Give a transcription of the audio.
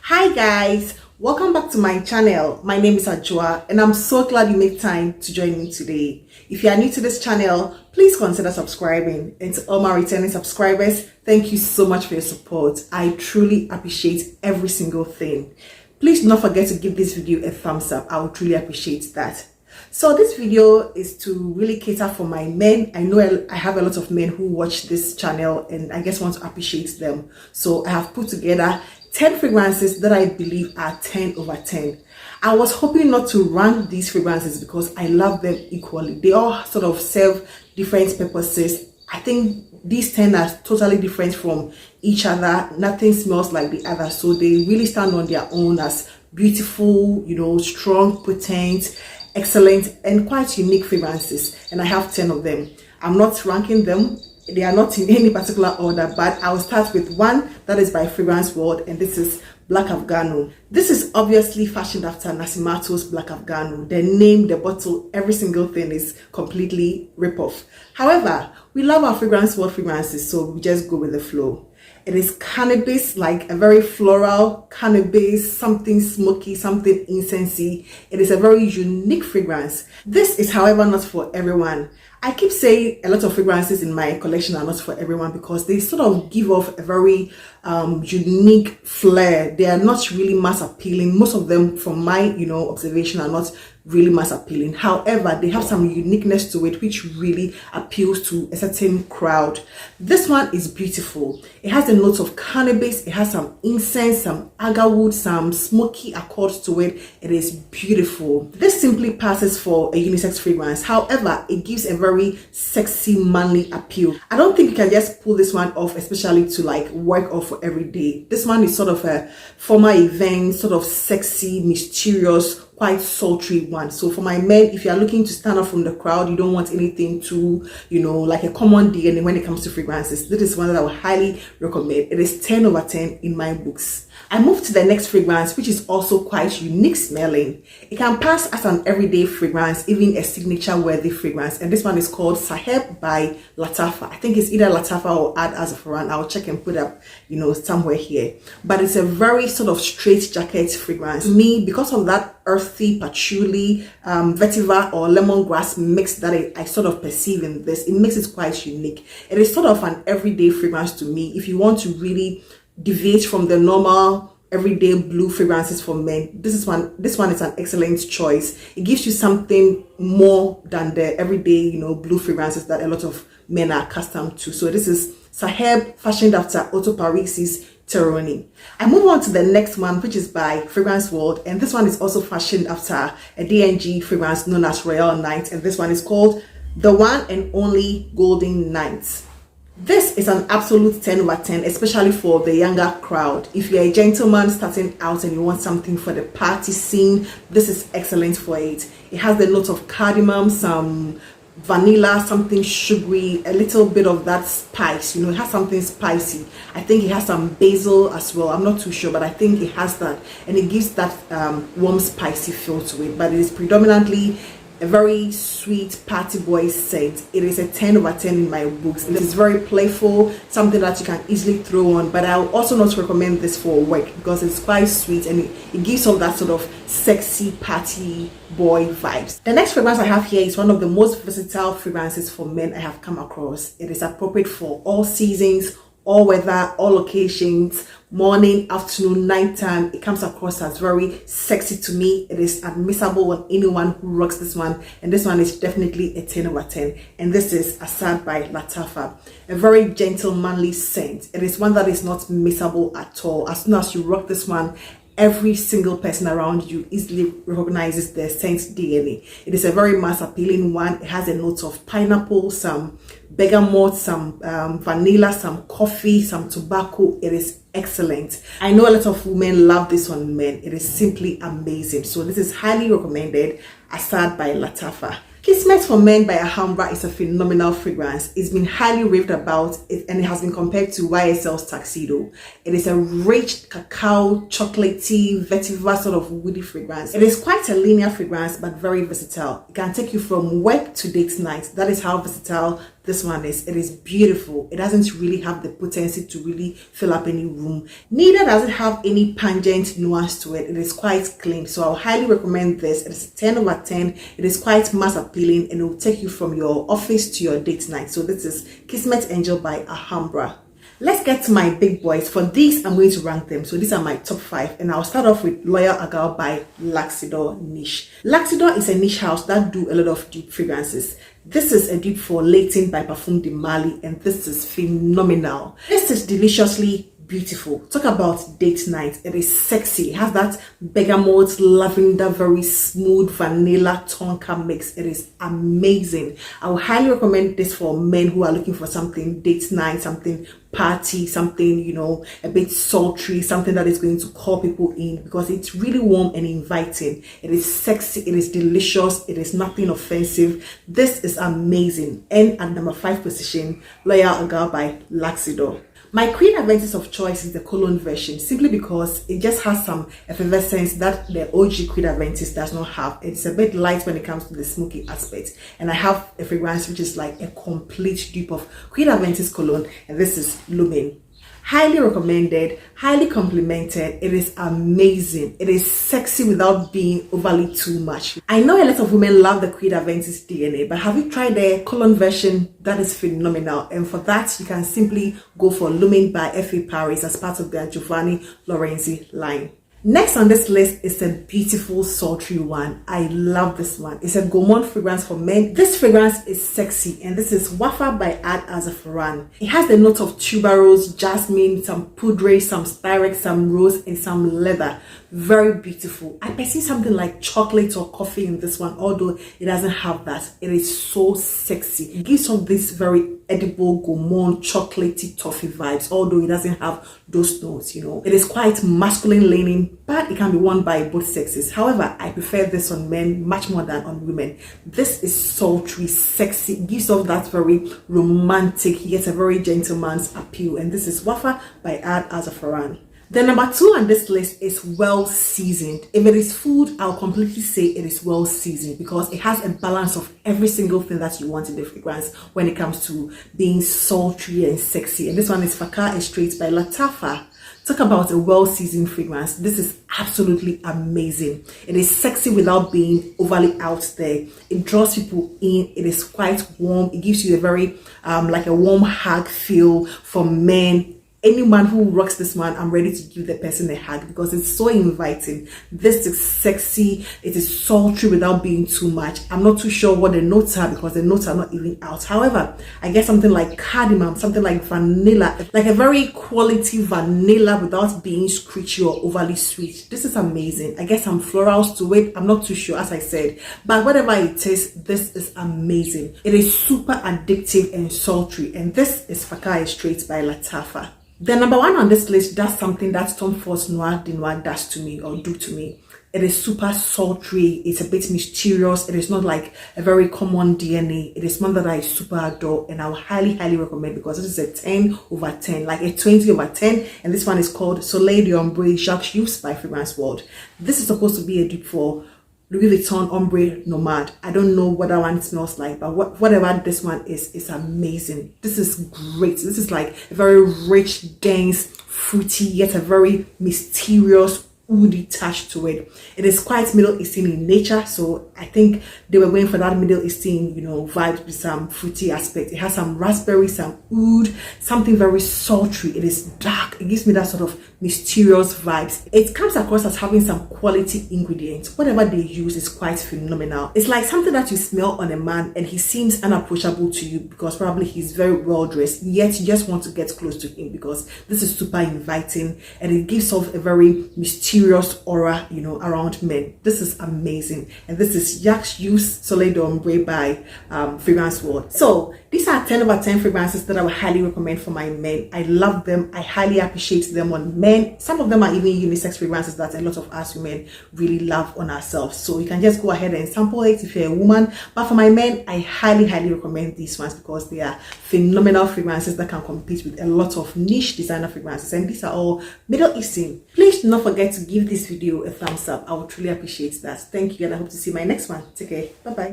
Hi guys, welcome back to my channel. My name is Ajua and I'm so glad you make time to join me today. If you are new to this channel, please consider subscribing, and to all my returning subscribers, thank you so much for your support. I truly appreciate every single thing. Please do not forget to give this video a thumbs up. I would truly appreciate that. So this video is to really cater for my men. I know I have a lot of men who watch this channel and I just want to appreciate them. So I have put together 10 fragrances that I believe are 10 over 10. I was hoping not to rank these fragrances because I love them equally. They all sort of serve different purposes. I think these 10 are totally different from each other. Nothing smells like the other. So they really stand on their own as beautiful, strong, potent, excellent, and quite unique fragrances. And I have 10 of them. I'm not ranking them. They are not in any particular order, but I'll start with one that is by Fragrance World, and this is Black Afghano. This is obviously fashioned after Nassimato's Black Afghano. The name, the bottle, every single thing is completely rip-off. However, we love our Fragrance World fragrances, so we just go with the flow. It is cannabis, like a very floral cannabis, something smoky, something incensey. It is a very unique fragrance. This is, however, not for everyone. I keep saying a lot of fragrances in my collection are not for everyone because they sort of give off a very unique flair. They are not really mass appealing. Most of them, from my observation, are not really mass appealing. However, they have some uniqueness to it which really appeals to a certain crowd. This one is beautiful. It has the notes of cannabis. It has some incense, some agar wood, some smoky accords to it. It is beautiful. This simply passes for a unisex fragrance. However, it gives a very sexy, manly appeal. I don't think you can just pull this one off, especially to like work or for every day. This one is sort of a formal event, sort of sexy, mysterious, quite sultry one. So for my men, if you are looking to stand out from the crowd, you don't want anything too, like a common DNA when it comes to fragrances, this is one that I would highly recommend. It is 10 over 10 in my books. I move to the next fragrance, which is also quite unique smelling. It can pass as an everyday fragrance, even a signature worthy fragrance. And this one is called Saheb by Lattafa. I think it's either Lattafa or Ard Al Zaafaran. I'll check and put up, somewhere here. But it's a very sort of straight jacket fragrance. To me, because of that earthy, patchouli, vetiver or lemongrass mix that I sort of perceive in this, it makes it quite unique. It is sort of an everyday fragrance to me. If you want to really deviate from the normal everyday blue fragrances for men, this one is an excellent choice. It gives you something more than the everyday blue fragrances that a lot of men are accustomed to. So this is Saheb, fashioned after Otto Paris's Terroni. I move on to the next one, which is by Fragrance World, and this one is also fashioned after a DNG fragrance known as Royal Night, and this one is called The One and Only Golden Night. This is an absolute 10 over 10, especially for the younger crowd. If you're a gentleman starting out and you want something for the party scene, this is excellent for it. It has the note of cardamom, some vanilla, something sugary, a little bit of that spice. It has something spicy. I think it has some basil as well. I'm not too sure, but I think it has that, and it gives that warm, spicy feel to it. But it is predominantly a very sweet party boy scent. It is a 10 over 10 in my books. It is very playful, something that you can easily throw on, but I will also not recommend this for work because it's quite sweet and it gives all that sort of sexy party boy vibes. The next fragrance I have here is one of the most versatile fragrances for men I have come across. It is appropriate for all seasons, all weather, all occasions, morning, afternoon, nighttime. It comes across as very sexy to me. It is admissible on anyone who rocks this one, and this one is definitely a 10 over 10. And this is Asad by Lattafa, a very gentle, manly scent. It is one that is not missable at all. As soon as you rock this one, every single person around you easily recognizes the scent DNA. It is a very mass appealing one. It has a note of pineapple, some bergamot, some vanilla, some coffee, some tobacco. It is excellent. I know a lot of women love this on men. It is simply amazing. So this is highly recommended. Asad by Lattafa. Kismet for Men by Alhambra is a phenomenal fragrance. It's been highly raved about and it has been compared to YSL's Tuxedo. It is a rich cacao, chocolatey, vetiver sort of woody fragrance. It is quite a linear fragrance but very versatile. It can take you from work to date night. That is how versatile this one is. It is beautiful. It doesn't really have the potency to really fill up any room. Neither does it have any pungent nuance to it. It is quite clean. So I'll highly recommend this. It is 10 over 10. It is quite mass appealing and it will take you from your office to your date night. So this is Kismet Angel by Alhambra. Let's get to my big boys. For these, I'm going to rank them. So these are my top 5. And I'll start off with Loyal Agar by Luxodor Niche. Luxodor is a niche house that do a lot of dupe fragrances. This is a dupe for Leighton by Parfum de Mali, and this is phenomenal. This is deliciously beautiful. Talk about date night. It is sexy. It has that bergamot, lavender, very smooth vanilla tonka mix. It is amazing. I would highly recommend this for men who are looking for something date night, something party, something, you know, a bit sultry, something that is going to call people in, because it's really warm and inviting. It is sexy. It is delicious. It is nothing offensive. This is amazing. And at number 5 position, Loyal Agar by Luxodor. My Queen Aventis of choice is the cologne version, simply because it just has some effervescence that the OG Queen Aventis does not have. It's a bit light when it comes to the smoky aspect. And I have a fragrance which is like a complete dupe of Queen Aventis cologne, and this is Lumin. Highly recommended, highly complimented. It is amazing. It is sexy without being overly too much. I know a lot of women love the Queen Aventis DNA, but have you tried the cologne version? That is phenomenal. And for that, you can simply go for Lumin by FA Paris as part of their Giovanni Lorenzi line. Next on this list is a beautiful sultry one. I love this one. It's a gourmand fragrance for men. This fragrance is sexy, and this is Wafa Ard Al Zaafaran. It has the note of tuberose, jasmine, some poudre, some styrex, some rose, and some leather. Very beautiful. I perceive something like chocolate or coffee in this one, although it doesn't have that. It is so sexy. It gives off this very edible gourmand chocolatey toffee vibes, although it doesn't have those notes, you know. It is quite masculine leaning, but it can be worn by both sexes. However, I prefer this on men much more than on women. This is sultry, sexy. It gives off that very romantic yet a very gentleman's appeal, and this is Wafa Ard Al Zaafaran. The number 2 on this list is well seasoned. If it is food, I'll completely say it is well seasoned, because it has a balance of every single thing that you want in the fragrance when it comes to being sultry and sexy. And this one is Fakhar Extrait by Lattafa. Talk about a well-seasoned fragrance. This is absolutely amazing. It is sexy without being overly out there. It draws people in. It is quite warm. It gives you a very like a warm hug feel for men. Any man who rocks this one, I'm ready to give the person a hug, because it's so inviting. This is sexy. It is sultry without being too much. I'm not too sure what the notes are, because the notes are not even out. However, I get something like cardamom, something like vanilla, like a very quality vanilla without being screechy or overly sweet. This is amazing. I get some florals to it. I'm not too sure, as I said, but whatever it is, this is amazing. It is super addictive and sultry, and this is Fakhar Extrait by Lattafa. The number 1 on this list does something that Tom Ford's Noir de Noir does to me, or do to me. It is super sultry. It's a bit mysterious. It is not like a very common DNA. It is one that I super adore, and I will highly recommend, because this is a 10 over 10, like a 20 over 10. And this one is called Soliel d'Ombre Jacques Yves by Fragrance World. This is supposed to be a dupe for Louis Vuitton Ombre Nomad. I don't know what that one smells like, but whatever this one is amazing. This is great. This is like a very rich, dense, fruity, yet a very mysterious, woody touch to it. It is quite Middle Eastern in nature, so I think they were going for that Middle Eastern, you know, vibe with some fruity aspect. It has some raspberry, some oud, something very sultry. It is dark. It gives me that sort of mysterious vibes. It comes across as having some quality ingredients. Whatever they use is quite phenomenal. It's like something that you smell on a man and he seems unapproachable to you, because probably he's very well dressed, yet you just want to get close to him, because this is super inviting, and it gives off a very mysterious aura, you know, around men. This is amazing. And this is Jacques Soliel d'Ombre by Fragrance World. So these are 10 over 10 fragrances that I would highly recommend for my men. I love them. I highly appreciate them on men. Some of them are even unisex fragrances that a lot of us women really love on ourselves. So you can just go ahead and sample it if you're a woman. But for my men, I highly recommend these ones, because they are phenomenal fragrances that can compete with a lot of niche designer fragrances. And these are all Middle Eastern. Please do not forget to give this video a thumbs up. I would truly appreciate that. Thank you, and I hope to see you in my next one. Take care. Bye bye.